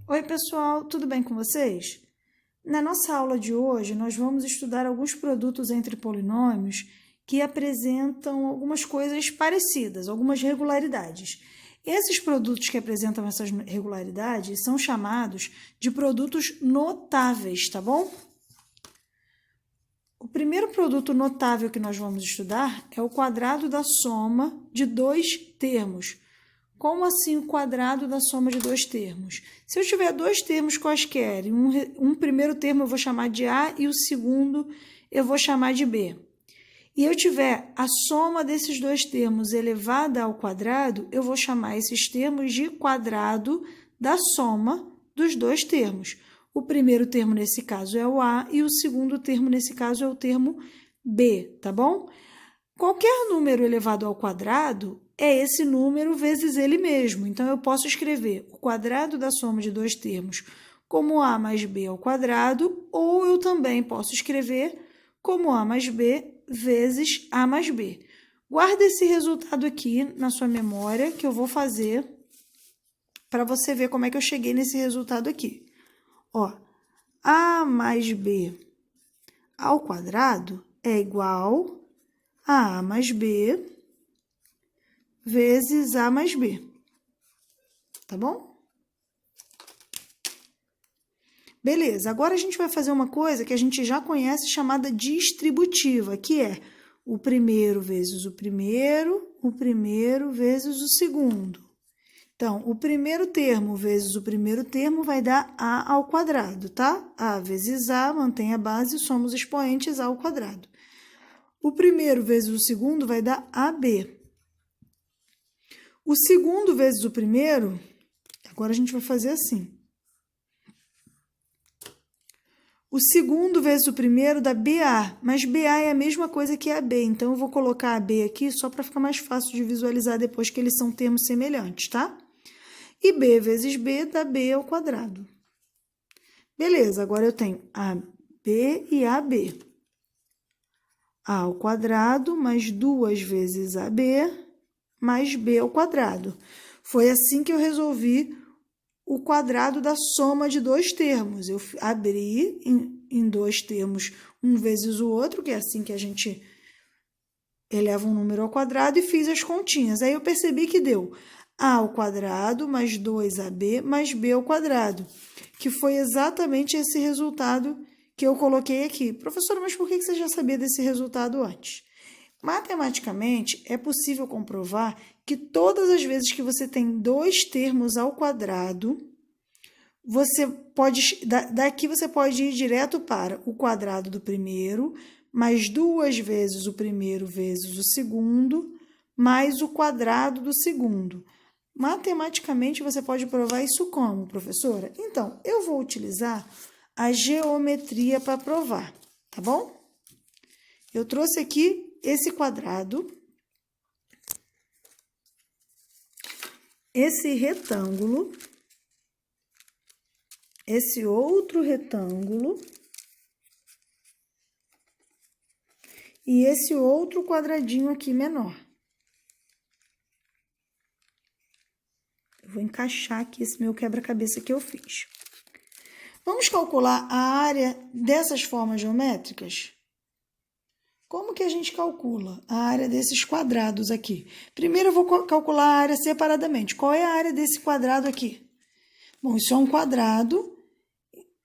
Oi, pessoal, tudo bem com vocês? Na nossa aula de hoje, nós vamos estudar alguns produtos entre polinômios que apresentam algumas coisas parecidas, algumas regularidades. Esses produtos que apresentam essas regularidades são chamados de produtos notáveis, tá bom? O primeiro produto notável que nós vamos estudar é o quadrado da soma de dois termos. Como assim o quadrado da soma de dois termos? Se eu tiver dois termos quaisquer, um primeiro termo eu vou chamar de A e o segundo eu vou chamar de B, e eu tiver a soma desses dois termos elevada ao quadrado, eu vou chamar esses termos de quadrado da soma dos dois termos. O primeiro termo nesse caso é o A e o segundo termo nesse caso é o termo B, tá bom? Qualquer número elevado ao quadrado é esse número vezes ele mesmo. Então, eu posso escrever o quadrado da soma de dois termos como A mais B ao quadrado, ou eu também posso escrever como A mais B vezes A mais B. Guarda esse resultado aqui na sua memória, que eu vou fazer para você ver como é que eu cheguei nesse resultado aqui. Ó, A mais B ao quadrado é igual a A mais B vezes A mais B, tá bom? Beleza, agora a gente vai fazer uma coisa que a gente já conhece chamada distributiva, que é o primeiro vezes o primeiro vezes o segundo. Então, o primeiro termo vezes o primeiro termo vai dar A ao quadrado, tá? A vezes A, mantém a base, somos expoentes A ao quadrado. O primeiro vezes o segundo vai dar AB. O segundo vezes o primeiro, agora a gente vai fazer assim. O segundo vezes o primeiro dá BA, mas BA é a mesma coisa que AB, então eu vou colocar AB aqui só para ficar mais fácil de visualizar depois que eles são termos semelhantes, tá? E B vezes B dá B ao quadrado. Beleza, agora eu tenho AB e AB. A ao quadrado mais 2 vezes AB mais B ao quadrado. Foi assim que eu resolvi o quadrado da soma de dois termos. Eu abri em dois termos um vezes o outro, que é assim que a gente eleva um número ao quadrado, e fiz as continhas. Aí eu percebi que deu A ao quadrado mais 2AB mais B ao quadrado, que foi exatamente esse resultado que eu coloquei aqui. Professora, mas por que você já sabia desse resultado antes? Matematicamente, é possível comprovar que todas as vezes que você tem dois termos ao quadrado, daqui você pode ir direto para o quadrado do primeiro, mais 2 vezes o primeiro vezes o segundo, mais o quadrado do segundo. Matematicamente, você pode provar isso como, professora? Então, eu vou utilizar a geometria para provar, tá bom? Eu trouxe aqui esse quadrado, esse retângulo, esse outro retângulo e esse outro quadradinho aqui menor. Eu vou encaixar aqui esse meu quebra-cabeça que eu fiz. Vamos calcular a área dessas formas geométricas? Como que a gente calcula a área desses quadrados aqui? Primeiro eu vou calcular a área separadamente. Qual é a área desse quadrado aqui? Bom, isso é um quadrado,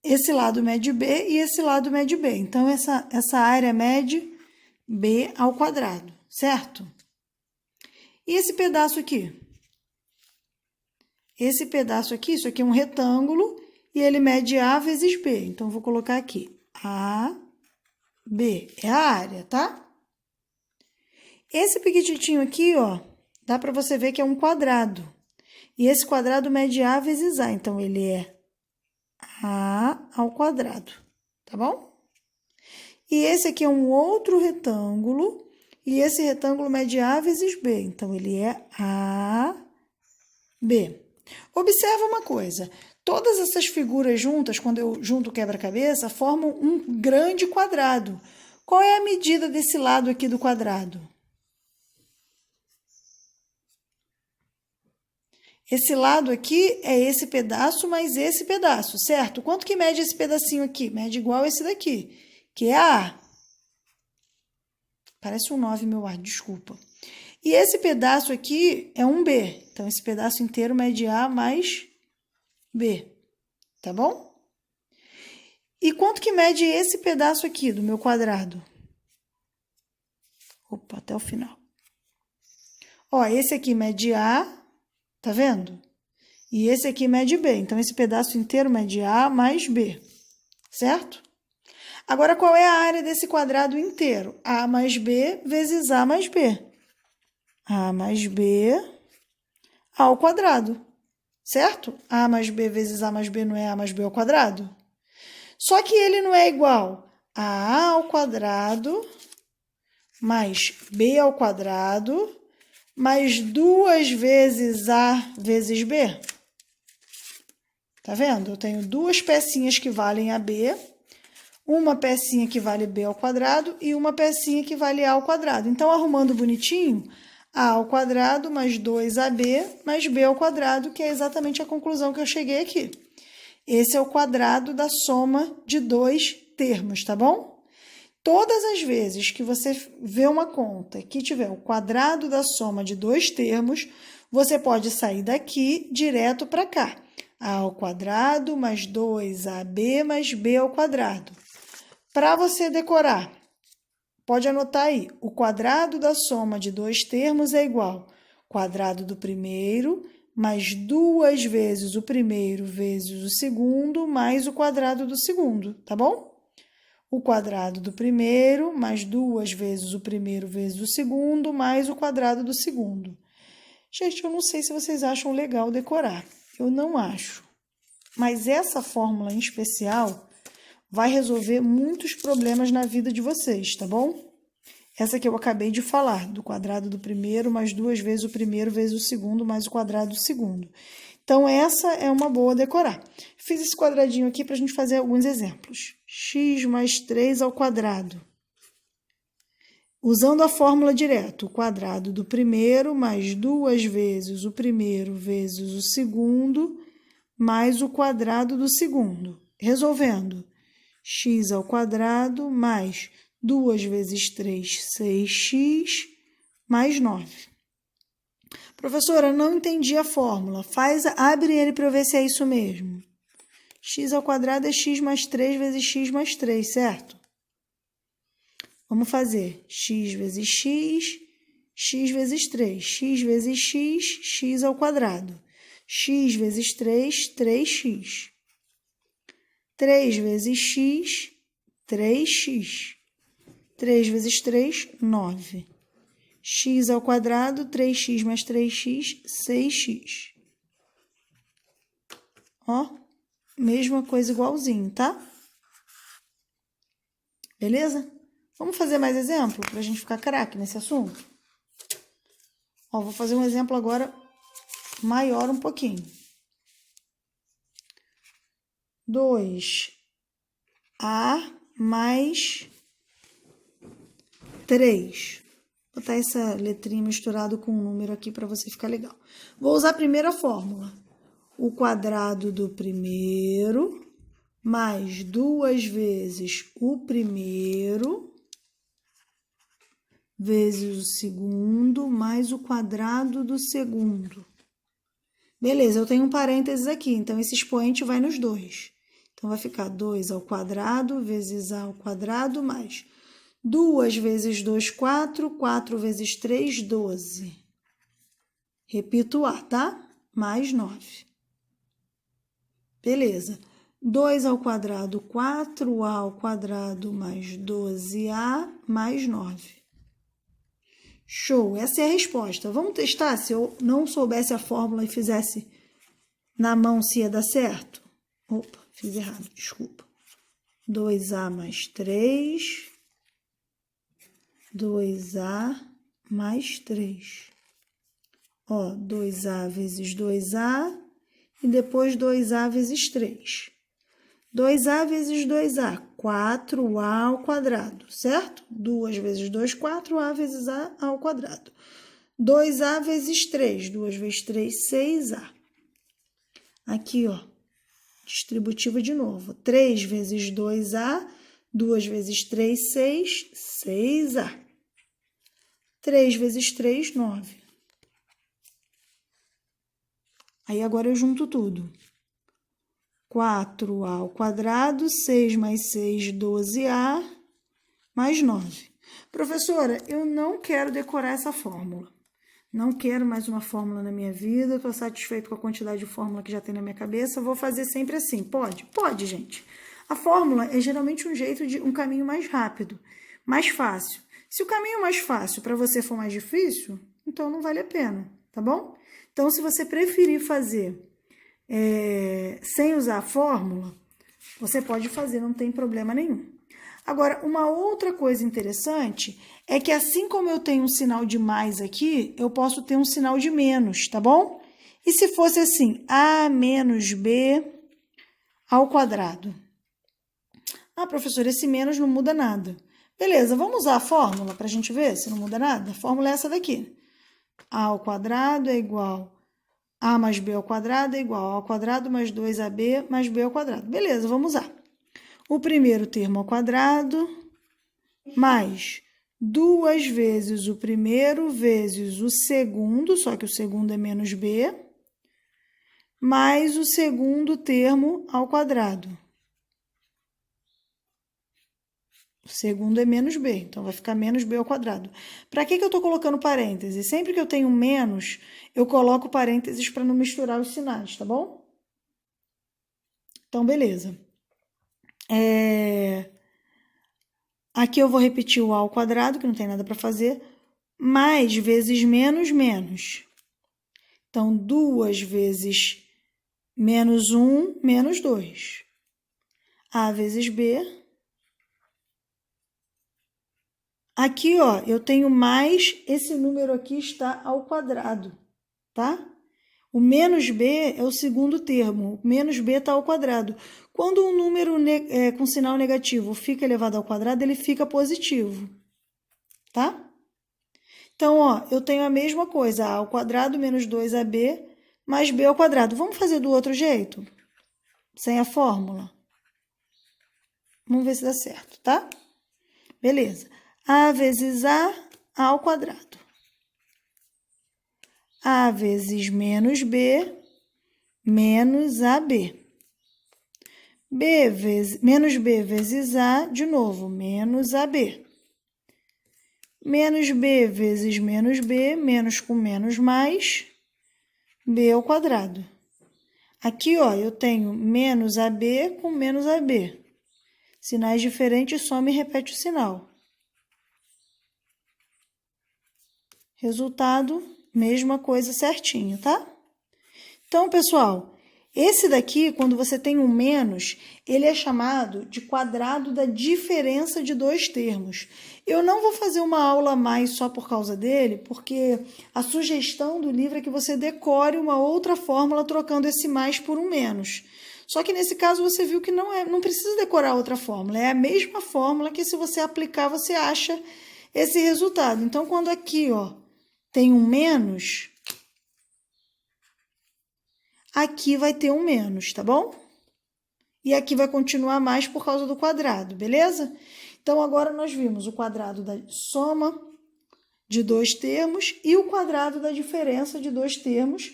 esse lado mede B e esse lado mede B. Então, essa área mede B ao quadrado, certo? E esse pedaço aqui? Esse pedaço aqui, isso aqui é um retângulo e ele mede A vezes B. Então, eu vou colocar aqui A, B, é a área, tá? Esse pequititinho aqui, ó, dá para você ver que é um quadrado. E esse quadrado mede A vezes A, então ele é A ao quadrado, tá bom? E esse aqui é um outro retângulo, e esse retângulo mede A vezes B, então ele é AB. Observa uma coisa, todas essas figuras juntas, quando eu junto o quebra-cabeça, formam um grande quadrado. Qual é a medida desse lado aqui do quadrado? Esse lado aqui é esse pedaço mais esse pedaço, certo? Quanto que mede esse pedacinho aqui? Mede igual esse daqui, que é A. Parece um 9, meu ar, desculpa. E esse pedaço aqui é um B. Então, esse pedaço inteiro mede A mais B. Tá bom? E quanto que mede esse pedaço aqui do meu quadrado? Opa, até o final. Ó, esse aqui mede A, tá vendo? E esse aqui mede B. Então, esse pedaço inteiro mede A mais B, certo? Agora, qual é a área desse quadrado inteiro? A mais B vezes A mais B. A mais B ao quadrado, certo? A mais B vezes A mais B não é A mais B ao quadrado? Só que ele não é igual a A ao quadrado mais B ao quadrado mais 2 vezes A vezes B. Tá vendo? Eu tenho duas pecinhas que valem AB, uma pecinha que vale B ao quadrado e uma pecinha que vale A ao quadrado. Então, arrumando bonitinho, A ao quadrado mais 2AB mais B ao quadrado, que é exatamente a conclusão que eu cheguei aqui. Esse é o quadrado da soma de dois termos, tá bom? Todas as vezes que você vê uma conta que tiver o quadrado da soma de dois termos, você pode sair daqui direto para cá. A ao quadrado mais 2AB mais B ao quadrado. Para você decorar, pode anotar aí, o quadrado da soma de dois termos é igual ao quadrado do primeiro mais 2 vezes o primeiro vezes o segundo mais o quadrado do segundo, tá bom? O quadrado do primeiro mais 2 vezes o primeiro vezes o segundo mais o quadrado do segundo. Gente, eu não sei se vocês acham legal decorar. Eu não acho. Mas essa fórmula em especial vai resolver muitos problemas na vida de vocês, tá bom? Essa que eu acabei de falar, do quadrado do primeiro mais 2 vezes o primeiro vezes o segundo mais o quadrado do segundo. Então, essa é uma boa decorar. Fiz esse quadradinho aqui para a gente fazer alguns exemplos. X mais 3 ao quadrado. Usando a fórmula direto, o quadrado do primeiro mais 2 vezes o primeiro vezes o segundo mais o quadrado do segundo. Resolvendo, x ao quadrado mais 2 vezes 3, 6x, mais 9. Professora, não entendi a fórmula. Abre ele para eu ver se é isso mesmo. X ao quadrado é x mais 3 vezes x mais 3, certo? Vamos fazer x vezes x, x vezes 3. X vezes x, x ao quadrado. X vezes 3, 3x. 3 vezes x, 3x. 3 vezes 3, 9. X ao quadrado, 3x mais 3x, 6x. Ó, mesma coisa igualzinho, tá? Beleza? Vamos fazer mais exemplo para a gente ficar craque nesse assunto? Ó, vou fazer um exemplo agora maior um pouquinho. 2A mais 3. Vou botar essa letrinha misturada com um número aqui para você ficar legal. Vou usar a primeira fórmula. O quadrado do primeiro mais 2 vezes o primeiro vezes o segundo mais o quadrado do segundo. Beleza, eu tenho um parênteses aqui, então esse expoente vai nos dois. Então, vai ficar 2 ao quadrado vezes a ao quadrado mais 2 vezes 2, 4, 4 vezes 3, 12. Repito A, tá? Mais 9. Beleza. 2 ao quadrado, 4A ao quadrado mais 12A mais 9. Show, essa é a resposta. Vamos testar se eu não soubesse a fórmula e fizesse na mão se ia dar certo? Opa, fiz errado, desculpa. 2A mais 3, 2A mais 3. Ó, 2A vezes 2A e depois 2A vezes 3. 2A vezes 2A, 4A ao quadrado, certo? 2 vezes 2, 4A vezes A ao quadrado. 2A vezes 3, 2 vezes 3, 6A. Aqui, ó, distributiva de novo. 3 vezes 2A, 2 vezes 3, 6, 6A. 3 vezes 3, 9. Aí, agora eu junto tudo. 4A ao quadrado, 6 mais 6, 12A, mais 9. Professora, eu não quero decorar essa fórmula. Não quero mais uma fórmula na minha vida, estou satisfeito com a quantidade de fórmula que já tem na minha cabeça, vou fazer sempre assim. Pode? Pode, gente. A fórmula é geralmente um caminho mais rápido, mais fácil. Se o caminho mais fácil para você for mais difícil, então não vale a pena, tá bom? Então, se você preferir fazer sem usar a fórmula, você pode fazer, não tem problema nenhum. Agora, uma outra coisa interessante é que assim como eu tenho um sinal de mais aqui, eu posso ter um sinal de menos, tá bom? E se fosse assim, A menos B ao quadrado? Ah, professor, esse menos não muda nada. Beleza, vamos usar a fórmula para a gente ver se não muda nada? A fórmula é essa daqui. A ao quadrado é igual a mais b ao quadrado é igual a ao quadrado mais 2ab mais b ao quadrado. Beleza, vamos usar. O primeiro termo ao quadrado, mais 2 vezes o primeiro vezes o segundo, só que o segundo é menos b, mais o segundo termo ao quadrado. O segundo é menos b, então vai ficar menos b ao quadrado. Para que eu estou colocando parênteses? Sempre que eu tenho menos, eu coloco parênteses para não misturar os sinais, tá bom? Então, beleza. Aqui eu vou repetir o a ao quadrado, que não tem nada para fazer, mais vezes menos, menos. Então, 2 vezes menos 1, menos 2. A vezes b. Aqui, ó, eu tenho mais, esse número aqui está ao quadrado, tá? O menos b é o segundo termo, o menos b está ao quadrado. Quando um número com sinal negativo fica elevado ao quadrado, ele fica positivo, tá? Então, ó, eu tenho a mesma coisa, a ao quadrado menos 2ab mais b ao quadrado. Vamos fazer do outro jeito? Sem a fórmula? Vamos ver se dá certo, tá? Beleza. A vezes a ao quadrado. A vezes menos b, menos ab. Menos b vezes a, de novo, menos ab. Menos b vezes menos b, menos com menos mais, b ao quadrado. Aqui, ó, eu tenho menos ab com menos ab. Sinais diferentes, soma e repete o sinal. Resultado, mesma coisa certinho, tá? Então, pessoal, esse daqui, quando você tem um menos, ele é chamado de quadrado da diferença de dois termos. Eu não vou fazer uma aula a mais só por causa dele, porque a sugestão do livro é que você decore uma outra fórmula trocando esse mais por um menos. Só que nesse caso você viu que não precisa decorar outra fórmula, é a mesma fórmula que se você aplicar você acha esse resultado. Então, quando aqui, ó, tem um menos, aqui vai ter um menos, tá bom? E aqui vai continuar mais por causa do quadrado, beleza? Então, agora nós vimos o quadrado da soma de dois termos e o quadrado da diferença de dois termos.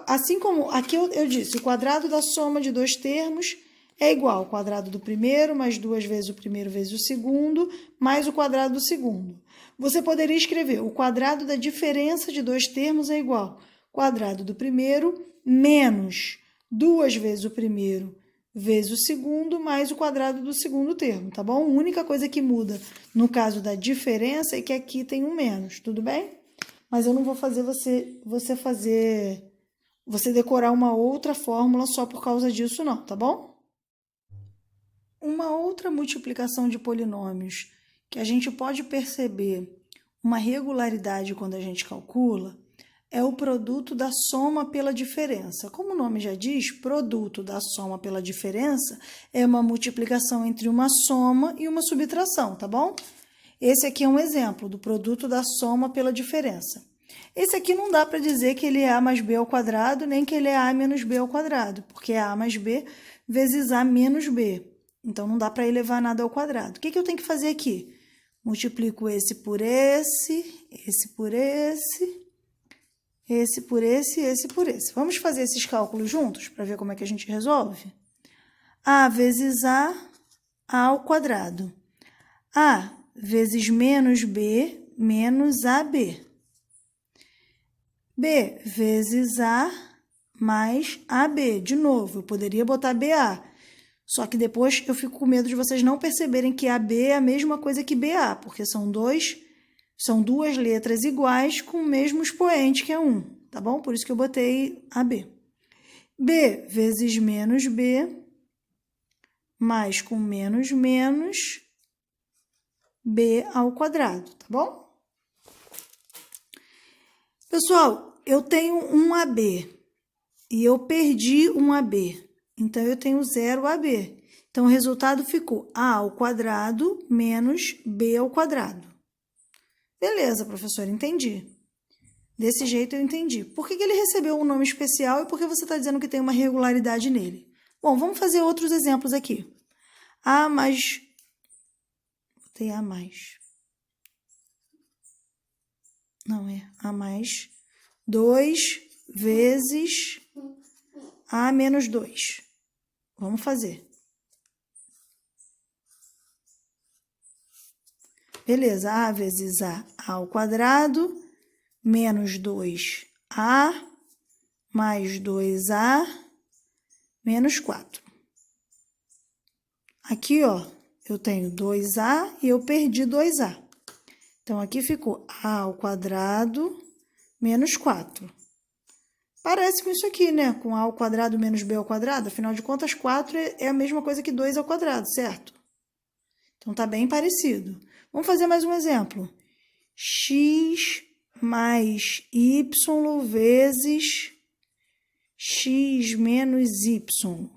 Assim como aqui eu disse, o quadrado da soma de dois termos é igual ao quadrado do primeiro, mais 2 vezes o primeiro vezes o segundo, mais o quadrado do segundo. Você poderia escrever o quadrado da diferença de dois termos é igual ao quadrado do primeiro menos 2 vezes o primeiro vezes o segundo, mais o quadrado do segundo termo, tá bom? A única coisa que muda no caso da diferença é que aqui tem um menos, tudo bem? Mas eu não vou fazer você decorar uma outra fórmula só por causa disso não, tá bom? Uma outra multiplicação de polinômios que a gente pode perceber uma regularidade quando a gente calcula é o produto da soma pela diferença. Como o nome já diz, produto da soma pela diferença é uma multiplicação entre uma soma e uma subtração, tá bom? Esse aqui é um exemplo do produto da soma pela diferença. Esse aqui não dá para dizer que ele é a mais b ao quadrado, nem que ele é a menos b ao quadrado, porque é a mais b vezes a menos b. Então, não dá para elevar nada ao quadrado. O que eu tenho que fazer aqui? Multiplico esse por esse por esse por esse por esse. Vamos fazer esses cálculos juntos para ver como é que a gente resolve? A vezes a ao quadrado. A vezes menos b menos ab. B vezes A mais AB. De novo, eu poderia botar BA. Só que depois eu fico com medo de vocês não perceberem que AB é a mesma coisa que BA, porque são duas letras iguais com o mesmo expoente, que é 1, tá bom? Por isso que eu botei AB. B vezes menos B, mais com menos menos, B ao quadrado, tá bom? Pessoal, eu tenho um AB e eu perdi um AB, então eu tenho 0 AB. Então, o resultado ficou A ao quadrado menos B ao quadrado. Beleza, professor, entendi. Desse jeito eu entendi. Por que ele recebeu um nome especial e por que você está dizendo que tem uma regularidade nele? Bom, vamos fazer outros exemplos aqui. A mais... Botei A mais... Não, é A mais 2 vezes A menos 2. Vamos fazer. Beleza, A vezes A ao quadrado, menos 2A, mais 2A, menos 4. Aqui, ó, eu tenho 2A e eu perdi 2A. Então, aqui ficou A ao quadrado menos 4. Parece com isso aqui, né? Com A ao quadrado menos B ao quadrado. Afinal de contas, 4 é a mesma coisa que 2 ao quadrado, certo? Então, tá bem parecido. Vamos fazer mais um exemplo. X mais Y vezes X menos Y.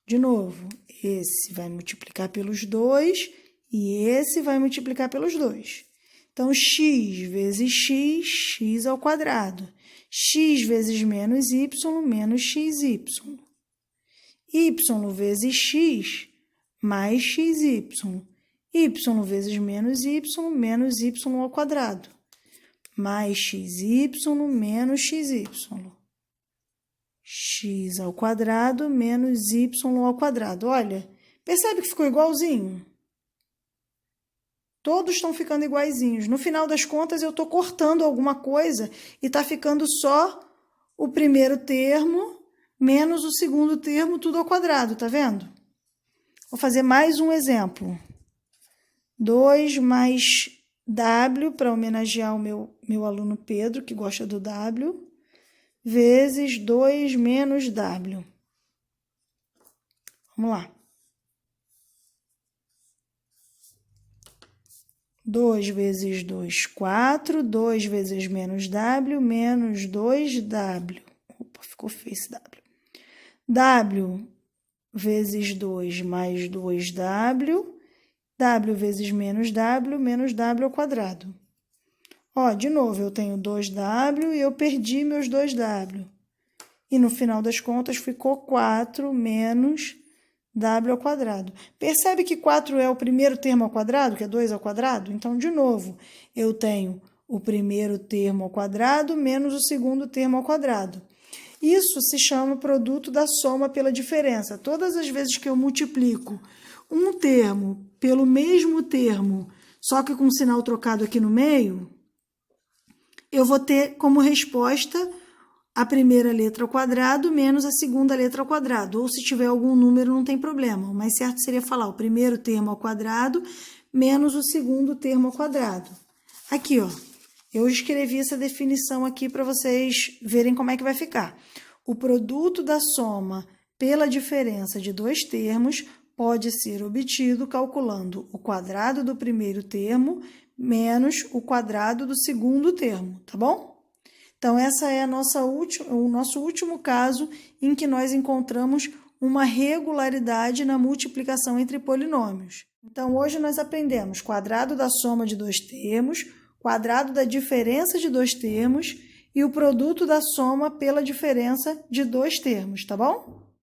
De novo, esse vai multiplicar pelos 2 e esse vai multiplicar pelos 2. Então, x vezes x, x ao quadrado. X vezes menos y, menos xy. Y vezes x, mais xy. Y vezes menos y, menos y ao quadrado. Mais xy, menos xy. X ao quadrado, menos y ao quadrado. Olha, percebe que ficou igualzinho? Todos estão ficando iguaizinhos. No final das contas, eu estou cortando alguma coisa e está ficando só o primeiro termo menos o segundo termo, tudo ao quadrado, tá vendo? Vou fazer mais um exemplo. 2 mais W, para homenagear o meu aluno Pedro, que gosta do W, vezes 2 menos W. Vamos lá. 2 vezes 2, 4. 2 vezes menos W, menos 2W. Opa, ficou feio esse W. W vezes 2 mais 2W. W vezes menos W ao quadrado. Ó, de novo, eu tenho 2W e eu perdi meus 2W. E no final das contas ficou 4 menos W ao quadrado. Percebe que 4 é o primeiro termo ao quadrado, que é 2 ao quadrado? Então, de novo, eu tenho o primeiro termo ao quadrado menos o segundo termo ao quadrado. Isso se chama produto da soma pela diferença. Todas as vezes que eu multiplico um termo pelo mesmo termo, só que com um sinal trocado aqui no meio, eu vou ter como resposta a primeira letra ao quadrado menos a segunda letra ao quadrado. Ou se tiver algum número, não tem problema. O mais certo seria falar o primeiro termo ao quadrado menos o segundo termo ao quadrado. Aqui, ó, eu escrevi essa definição aqui para vocês verem como é que vai ficar. O produto da soma pela diferença de dois termos pode ser obtido calculando o quadrado do primeiro termo menos o quadrado do segundo termo, tá bom? Então, essa é o nosso último caso em que nós encontramos uma regularidade na multiplicação entre polinômios. Então, hoje nós aprendemos quadrado da soma de dois termos, quadrado da diferença de dois termos e o produto da soma pela diferença de dois termos, tá bom?